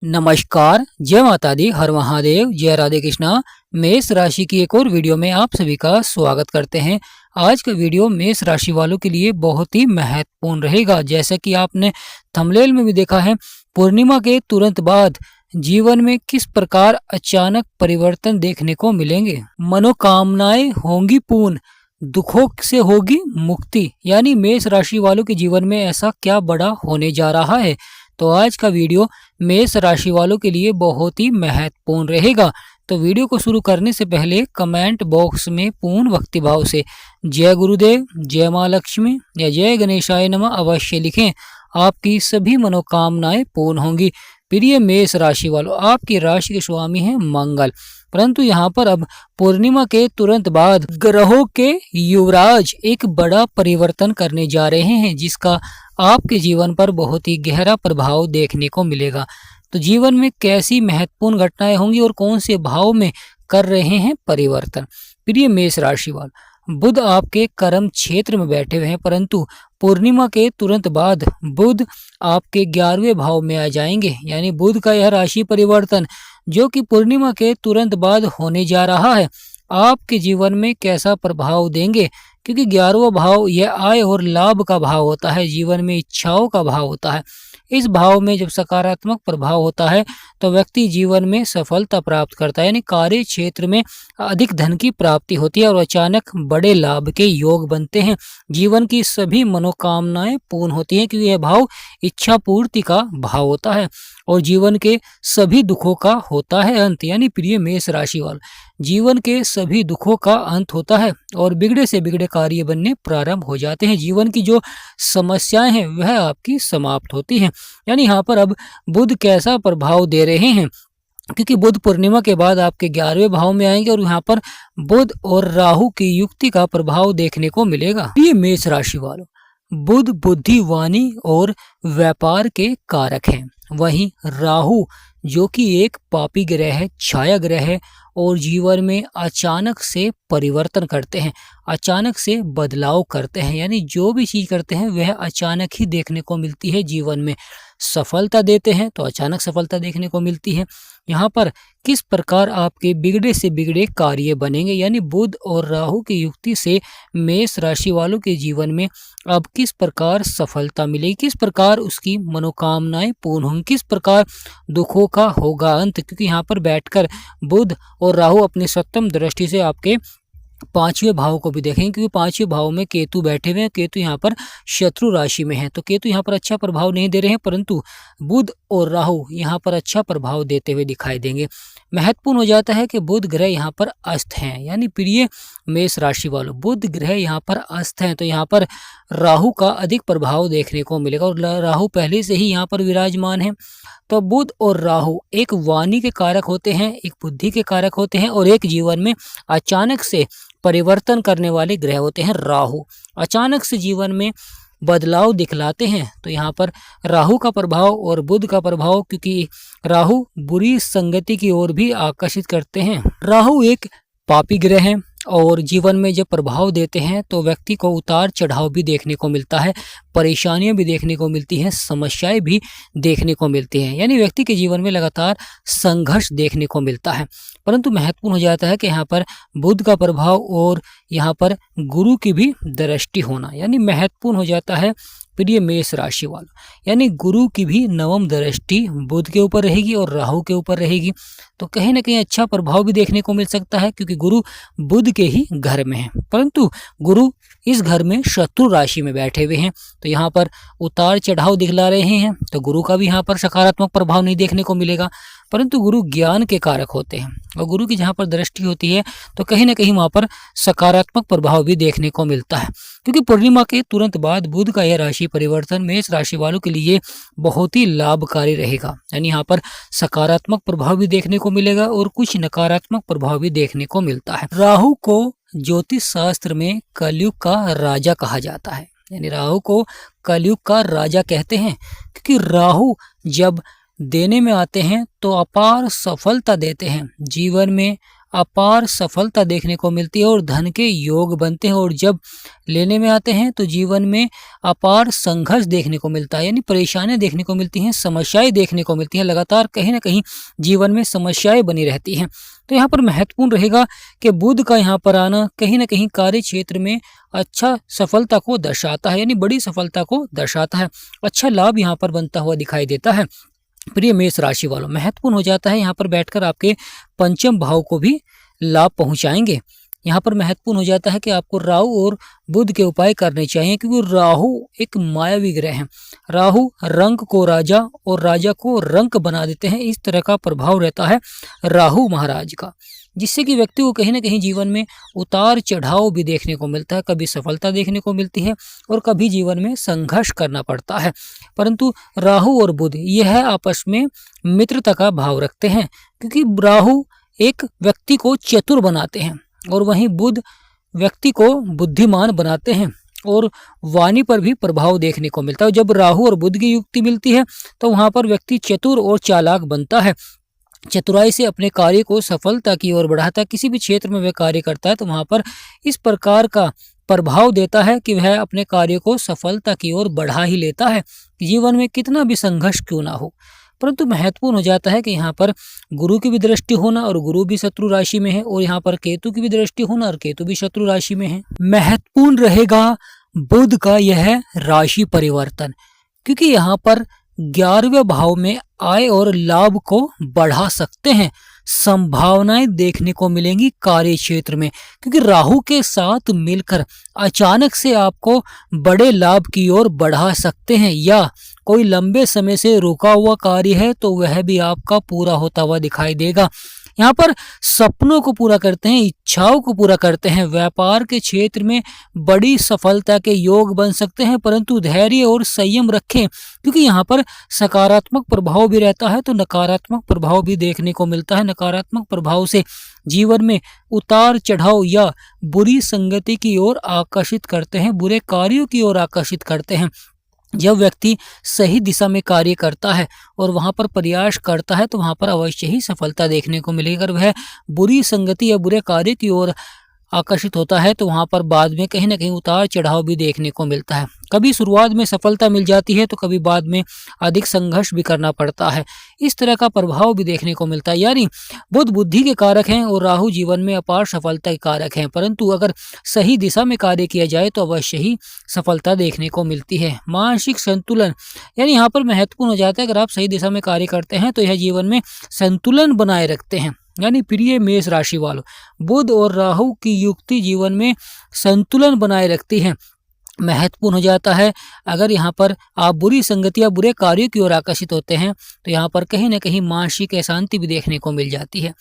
नमस्कार, जय माता दी, हर महादेव, जय राधे कृष्णा। मेष राशि की एक और वीडियो में आप सभी का स्वागत करते हैं। आज का वीडियो मेष राशि वालों के लिए बहुत ही महत्वपूर्ण रहेगा। जैसा कि आपने थंबनेल में भी देखा है, पूर्णिमा के तुरंत बाद जीवन में किस प्रकार अचानक परिवर्तन देखने को मिलेंगे। मनोकामनाएं होंगी पूर्ण, दुखों से होगी मुक्ति। यानी मेष राशि वालों के जीवन में ऐसा क्या बड़ा होने जा रहा है। तो आज का वीडियो मेष राशि वालों के लिए बहुत ही महत्वपूर्ण रहेगा। तो वीडियो को शुरू करने से पहले कमेंट बॉक्स में पूर्ण भक्ति भाव से जय गुरुदेव, जय माँ लक्ष्मी या जय गणेशाय नमः अवश्य लिखें। आपकी सभी मनोकामनाएं पूर्ण होंगी। प्रिय मेष राशि वालों, आपकी राशि के स्वामी हैं मंगल, परंतु यहाँ पर अब पूर्णिमा के तुरंत बाद ग्रहों के युवराज एक बड़ा परिवर्तन करने जा रहे हैं, जिसका आपके जीवन पर बहुत ही गहरा प्रभाव देखने को मिलेगा। तो जीवन में कैसी महत्वपूर्ण घटनाएं होंगी और कौन से भाव में कर रहे हैं परिवर्तन। प्रिय मेष राशि वाले, बुध आपके कर्म क्षेत्र में बैठे हुए हैं, परंतु पूर्णिमा के तुरंत बाद बुध आपके 11वें भाव में आ जाएंगे। यानी बुध का यह राशि परिवर्तन जो कि पूर्णिमा के तुरंत बाद होने जा रहा है, आपके जीवन में कैसा प्रभाव देंगे। क्योंकि 11वां भाव यह आय और लाभ का भाव होता है, जीवन में इच्छाओं का भाव होता है। इस भाव में जब सकारात्मक प्रभाव होता है तो व्यक्ति जीवन में सफलता प्राप्त करता है, यानी कार्य क्षेत्र में अधिक धन की प्राप्ति होती है और अचानक बड़े लाभ के योग बनते हैं। जीवन की सभी मनोकामनाएं पूर्ण होती हैं, क्योंकि यह भाव इच्छा पूर्ति का भाव होता है और जीवन के सभी दुखों का होता है अंत। यानी प्रिय मेष राशि वाले, जीवन के सभी दुखों का अंत होता है और बिगड़े से बिगड़े कार्य बनने प्रारंभ हो जाते हैं। जीवन की जो समस्याएं हैं वह आपकी समाप्त होती हैं। यानी यहाँ पर अब बुध कैसा प्रभाव दे रहे हैं, क्योंकि बुध पूर्णिमा के बाद आपके 11वें भाव में आएंगे और यहाँ पर बुध और राहु की युक्ति का प्रभाव देखने को मिलेगा। ये मेष राशि वालों, बुध बुद्धि, वाणी और व्यापार के कारक हैं। वहीं राहु जो कि एक पापी ग्रह है, छाया ग्रह है और जीवन में अचानक से परिवर्तन करते हैं, अचानक से बदलाव करते हैं। यानी जो भी चीज करते हैं वह अचानक ही देखने को मिलती है। जीवन में सफलता देते हैं तो अचानक सफलता देखने को मिलती है। यहाँ पर किस प्रकार आपके बिगड़े से बिगड़े कार्य बनेंगे, यानी बुध और राहु की युक्ति से मेष राशि वालों के जीवन में अब किस प्रकार सफलता मिलेगी, किस प्रकार उसकी मनोकामनाएं पूर्ण होंगी, किस प्रकार दुखों का होगा अंत। क्योंकि यहाँ पर बैठकर बुध और राहु अपनी सप्तम दृष्टि से आपके 5वें भाव को भी देखेंगे, क्योंकि 5वें भाव में केतु बैठे हुए हैं। केतु यहाँ पर शत्रु राशि में है, तो केतु यहाँ पर अच्छा प्रभाव नहीं दे रहे हैं, परंतु बुध और राहु यहाँ पर अच्छा प्रभाव देते हुए दिखाई देंगे। महत्वपूर्ण हो जाता है कि बुध ग्रह यहाँ पर अस्त हैं। यानी प्रिय मेष राशि वालों, बुध ग्रह यहाँ पर अस्त हैं, तो यहाँ पर राहु का अधिक प्रभाव देखने को मिलेगा और राहु पहले से ही यहाँ पर विराजमान है। तो बुध और राहु एक वाणी के कारक होते हैं, एक बुद्धि के कारक होते हैं और एक जीवन में अचानक से परिवर्तन करने वाले ग्रह होते हैं। राहु अचानक से जीवन में बदलाव दिखलाते हैं, तो यहाँ पर राहु का प्रभाव और बुध का प्रभाव, क्योंकि राहु बुरी संगति की ओर भी आकर्षित करते हैं। राहु एक पापी ग्रह है और जीवन में जब प्रभाव देते हैं तो व्यक्ति को उतार चढ़ाव भी देखने को मिलता है, परेशानियां भी देखने को मिलती हैं, समस्याएं भी देखने को मिलती हैं। यानी व्यक्ति के जीवन में लगातार संघर्ष देखने को मिलता है। परंतु महत्वपूर्ण हो जाता है कि यहाँ पर बुध का प्रभाव और यहाँ पर गुरु की भी दृष्टि होना, यानी महत्वपूर्ण हो जाता है प्रिय मेष राशि वालों। यानी गुरु की भी नवम दृष्टि बुध के ऊपर रहेगी और राहु के ऊपर रहेगी, तो कहीं ना कहीं अच्छा प्रभाव भी देखने को मिल सकता है, क्योंकि गुरु बुध के ही घर में है, परंतु गुरु इस घर में शत्रु राशि में बैठे हुए हैं, तो यहाँ पर उतार चढ़ाव दिखला रहे हैं। तो गुरु का भी यहाँ पर सकारात्मक प्रभाव नहीं देखने को मिलेगा, परंतु गुरु ज्ञान के कारक होते हैं और गुरु की जहाँ पर दृष्टि होती है तो कहीं ना कहीं वहाँ पर सकारात्मक प्रभाव भी देखने को मिलता है। क्योंकि पूर्णिमा के तुरंत बाद बुध का यह राशि परिवर्तन मेष राशि वालों के लिए बहुत ही लाभकारी रहेगा। यानी यहाँ पर सकारात्मक प्रभाव भी देखने को मिलेगा और कुछ नकारात्मक प्रभाव भी देखने को मिलता है। राहु को ज्योतिष शास्त्र में कलयुग का राजा कहा जाता है, यानी राहु को कलयुग का राजा कहते हैं, क्योंकि राहु जब देने में आते हैं तो अपार सफलता देते हैं। जीवन में अपार सफलता देखने को मिलती है और धन के योग बनते हैं। और जब लेने में आते हैं तो जीवन में अपार संघर्ष देखने को मिलता है, यानी परेशानियां देखने को मिलती हैं, समस्याएं देखने को मिलती हैं, लगातार कहीं ना कहीं जीवन में समस्याएं बनी रहती हैं। तो यहाँ पर महत्वपूर्ण रहेगा कि बुध का यहाँ पर आना कहीं ना कहीं कार्य क्षेत्र में अच्छा सफलता को दर्शाता है, यानी बड़ी सफलता को दर्शाता है। अच्छा लाभ यहाँ पर बनता हुआ दिखाई देता है। प्रिय मेष राशि वालों, महत्वपूर्ण हो जाता है यहाँ पर बैठकर आपके पंचम भाव को भी लाभ पहुंचाएंगे। यहाँ पर महत्वपूर्ण हो जाता है कि आपको राहु और बुध के उपाय करने चाहिए, क्योंकि राहु एक मायावी ग्रह है। राहु रंक को राजा और राजा को रंक बना देते हैं, इस तरह का प्रभाव रहता है राहु महाराज का, जिससे कि व्यक्ति को कहीं ना कहीं जीवन में उतार चढ़ाव भी देखने को मिलता है। कभी सफलता देखने को मिलती है और कभी जीवन में संघर्ष करना पड़ता है। परंतु राहु और बुध यह आपस में मित्रता का भाव रखते हैं, क्योंकि राहु एक व्यक्ति को चतुर बनाते हैं और वहीं बुध व्यक्ति को बुद्धिमान बनाते हैं और वाणी पर भी प्रभाव देखने को मिलता है। जब राहु और बुध की युक्ति मिलती है तो वहां पर व्यक्ति चतुर और चालाक बनता है, चतुराई से अपने कार्य को सफलता की ओर बढ़ाता है। किसी भी क्षेत्र में वह कार्य करता है तो वहां पर इस प्रकार का प्रभाव देता है कि वह अपने कार्य को सफलता की ओर बढ़ा ही लेता है, जीवन में कितना भी संघर्ष क्यों ना हो। परंतु महत्वपूर्ण हो जाता है कि यहाँ पर गुरु की भी दृष्टि होना, और गुरु भी शत्रु राशि में है, और यहाँ पर केतु की भी दृष्टि होना और केतु भी शत्रु राशि में है। महत्वपूर्ण रहेगा बुध का यह राशि परिवर्तन, क्योंकि यहाँ पर 11वें भाव में आय और लाभ को बढ़ा सकते हैं। संभावनाएं देखने को मिलेंगी कार्य क्षेत्र में, क्योंकि राहु के साथ मिलकर अचानक से आपको बड़े लाभ की ओर बढ़ा सकते हैं, या कोई लंबे समय से रुका हुआ कार्य है तो वह भी आपका पूरा होता हुआ दिखाई देगा। यहाँ पर सपनों को पूरा करते हैं, इच्छाओं को पूरा करते हैं। व्यापार के क्षेत्र में बड़ी सफलता के योग बन सकते हैं, परंतु धैर्य और संयम रखें, क्योंकि यहाँ पर सकारात्मक प्रभाव भी रहता है तो नकारात्मक प्रभाव भी देखने को मिलता है। नकारात्मक प्रभाव से जीवन में उतार चढ़ाव या बुरी संगति की ओर आकर्षित करते हैं, बुरे कार्यों की ओर आकर्षित करते हैं। जब व्यक्ति सही दिशा में कार्य करता है और वहां पर प्रयास करता है तो वहां पर अवश्य ही सफलता देखने को मिलेगी। अगर वह बुरी संगति या बुरे कार्य की ओर आकर्षित होता है तो वहां पर बाद में कहीं ना कहीं उतार चढ़ाव भी देखने को मिलता है। कभी शुरुआत में सफलता मिल जाती है तो कभी बाद में अधिक संघर्ष भी करना पड़ता है। इस तरह का प्रभाव भी देखने को मिलता है। यानी बुध बुद्धि के कारक हैं और राहु जीवन में अपार सफलता के कारक हैं, परंतु अगर सही दिशा में कार्य किया जाए तो अवश्य ही सफलता देखने को मिलती है। मानसिक संतुलन, यानी यहाँ पर महत्वपूर्ण हो जाता है, अगर आप सही दिशा में कार्य करते हैं तो यह जीवन में संतुलन बनाए रखते हैं। यानी प्रिय मेष राशि वालों, बुध और राहु की युक्ति जीवन में संतुलन बनाए रखती है। महत्वपूर्ण हो जाता है, अगर यहाँ पर आप बुरी संगति या बुरे कार्यों की ओर आकर्षित होते हैं तो यहाँ पर कहीं ना कहीं मानसिक अशांति भी देखने को मिल जाती है।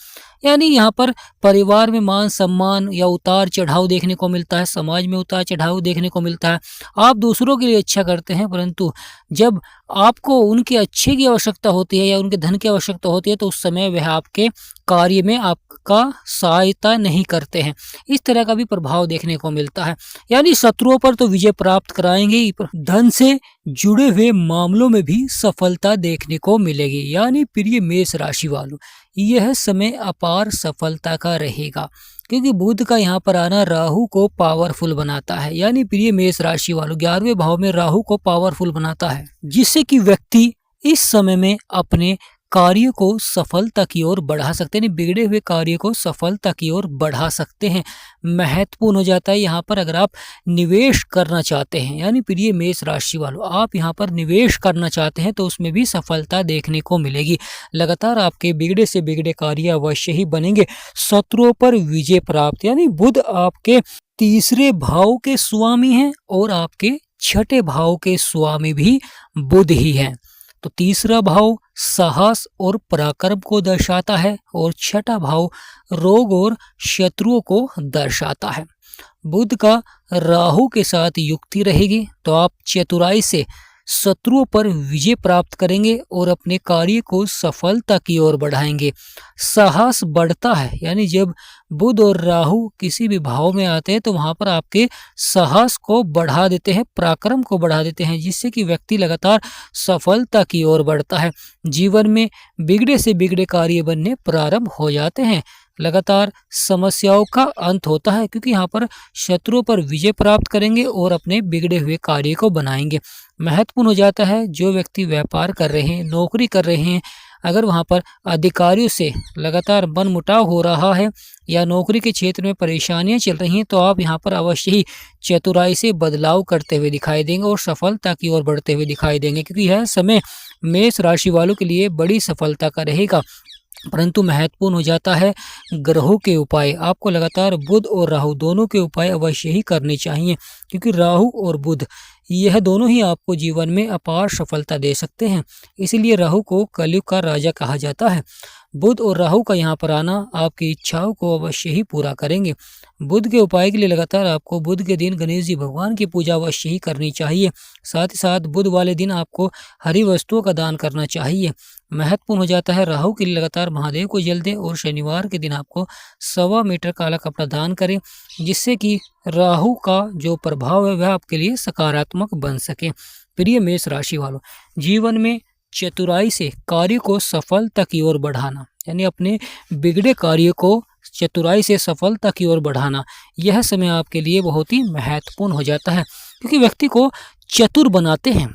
यानी यहाँ पर परिवार में मान सम्मान या उतार चढ़ाव देखने को मिलता है, समाज में उतार चढ़ाव देखने को मिलता है। आप दूसरों के लिए अच्छा करते हैं, परंतु जब आपको उनके अच्छे की आवश्यकता होती है या उनके धन की आवश्यकता होती है तो उस समय वह आपके कार्य में आपका सहायता नहीं करते हैं। इस तरह का भी प्रभाव देखने को मिलता है। यानी शत्रुओं पर तो विजय प्राप्त कराएंगे ही, धन से जुड़े हुए मामलों में भी सफलता देखने को मिलेगी। यानी प्रिय मेष राशि वालों, यह समय अपार सफलता का रहेगा, क्योंकि बुध का यहाँ पर आना राहु को पावरफुल बनाता है। यानी प्रिय मेष राशि वालों, 11वें भाव में राहु को पावरफुल बनाता है, जिससे कि व्यक्ति इस समय में अपने कार्य को सफलता की ओर बढ़ा सकते हैं, बिगड़े हुए कार्य को सफलता की ओर बढ़ा सकते हैं। महत्वपूर्ण हो जाता है यहाँ पर, अगर आप निवेश करना चाहते हैं, यानी प्रिय मेष राशि वालों, आप यहाँ पर निवेश करना चाहते हैं तो उसमें भी सफलता देखने को मिलेगी। लगातार आपके बिगड़े से बिगड़े कार्य अवश्य ही बनेंगे। शत्रुओं पर विजय प्राप्त, यानी बुध आपके 3रे भाव के स्वामी हैं और आपके 6ठे भाव के स्वामी भी बुध ही हैं। तो 3रा भाव साहस और पराक्रम को दर्शाता है और 6ठा भाव रोग और शत्रुओं को दर्शाता है। बुध का राहु के साथ युक्ति रहेगी तो आप चतुराई से शत्रुओं पर विजय प्राप्त करेंगे और अपने कार्य को सफलता की ओर बढ़ाएंगे। साहस बढ़ता है, यानी जब बुध और राहु किसी भी भाव में आते हैं तो वहां पर आपके साहस को बढ़ा देते हैं, पराक्रम को बढ़ा देते हैं, जिससे कि व्यक्ति लगातार सफलता की ओर बढ़ता है। जीवन में बिगड़े से बिगड़े कार्य बनने प्रारंभ हो जाते हैं। लगातार समस्याओं का अंत होता है, क्योंकि यहाँ पर शत्रुओं पर विजय प्राप्त करेंगे और अपने बिगड़े हुए कार्य को बनाएंगे। महत्वपूर्ण हो जाता है जो व्यक्ति व्यापार कर रहे हैं, नौकरी कर रहे हैं, अगर वहाँ पर अधिकारियों से लगातार मनमुटाव हो रहा है या नौकरी के क्षेत्र में परेशानियां चल रही हैं, तो आप यहाँ पर अवश्य ही चतुराई से बदलाव करते हुए दिखाई देंगे और सफलता की ओर बढ़ते हुए दिखाई देंगे, क्योंकि यह समय मेष राशि वालों के लिए बड़ी सफलता का रहेगा। परंतु महत्वपूर्ण हो जाता है ग्रहों के उपाय। आपको लगातार बुध और राहु दोनों के उपाय अवश्य ही करने चाहिए, क्योंकि राहु और बुध यह दोनों ही आपको जीवन में अपार सफलता दे सकते हैं। इसीलिए राहु को कलयुग का राजा कहा जाता है। बुध और राहु का यहाँ पर आना आपकी इच्छाओं को अवश्य ही पूरा करेंगे। बुध के उपाय के लिए लगातार आपको बुध के दिन गणेश जी भगवान की पूजा अवश्य ही करनी चाहिए। साथ ही साथ बुध वाले दिन आपको हरी वस्तुओं का दान करना चाहिए। महत्वपूर्ण हो जाता है राहु के लिए लगातार महादेव को जल दें और शनिवार के दिन आपको 1.25 मीटर काला कपड़ा दान करें, जिससे कि राहु का जो प्रभाव है वह आपके लिए सकारात्मक बन सके। प्रिय मेष राशि वालों, जीवन में चतुराई से कार्य को सफलता की ओर बढ़ाना, यानी अपने बिगड़े कार्य को चतुराई से सफलता की ओर बढ़ाना, यह समय आपके लिए बहुत ही महत्वपूर्ण हो जाता है, क्योंकि व्यक्ति को चतुर बनाते हैं,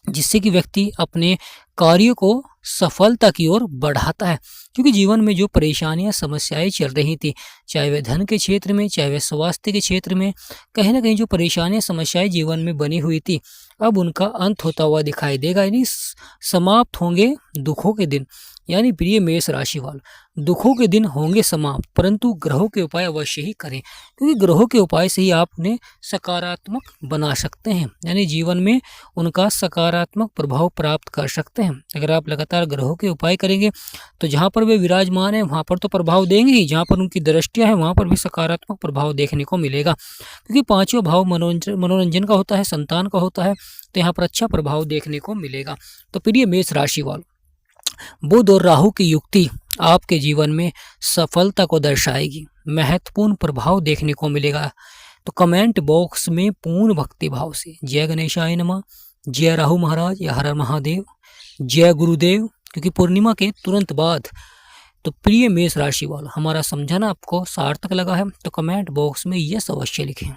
जिससे कि व्यक्ति अपने कार्य को सफलता की ओर बढ़ाता है। क्योंकि जीवन में जो परेशानियां समस्याएं चल रही थी, चाहे वह धन के क्षेत्र में, चाहे वह स्वास्थ्य के क्षेत्र में, कहीं ना कहीं जो परेशानियां समस्याएं जीवन में बनी हुई थी, अब उनका अंत होता हुआ दिखाई देगा, यानी समाप्त होंगे दुखों के दिन। यानी प्रिय मेष राशि वालों, दुखों के दिन होंगे समाप्त, परंतु ग्रहों के उपाय अवश्य ही करें, क्योंकि ग्रहों के उपाय से ही आप उन्हें सकारात्मक बना सकते हैं, यानी जीवन में उनका सकारात्मक प्रभाव प्राप्त कर सकते हैं। अगर आप लगातार ग्रहों के उपाय करेंगे तो जहाँ पर वे विराजमान है वहाँ पर तो प्रभाव देंगे ही, जहाँ पर उनकी दृष्टियाँ हैं वहाँ पर भी सकारात्मक प्रभाव देखने को मिलेगा, क्योंकि पांचों भाव मनोरंजन का होता है, संतान का होता है, तो यहाँ पर अच्छा प्रभाव देखने को मिलेगा। तो प्रिय मेष राशि वालों, बुध और राहु की युक्ति आपके जीवन में सफलता को दर्शाएगी, महत्वपूर्ण प्रभाव देखने को मिलेगा। तो कमेंट बॉक्स में पूर्ण भक्ति भाव से जय गणेशाय नमः, जय राहु महाराज या हर हर महादेव, जय गुरुदेव, क्योंकि पूर्णिमा के तुरंत बाद। तो प्रिय मेष राशि वालों, हमारा समझाना आपको सार्थक लगा है तो कमेंट बॉक्स में यस अवश्य लिखें।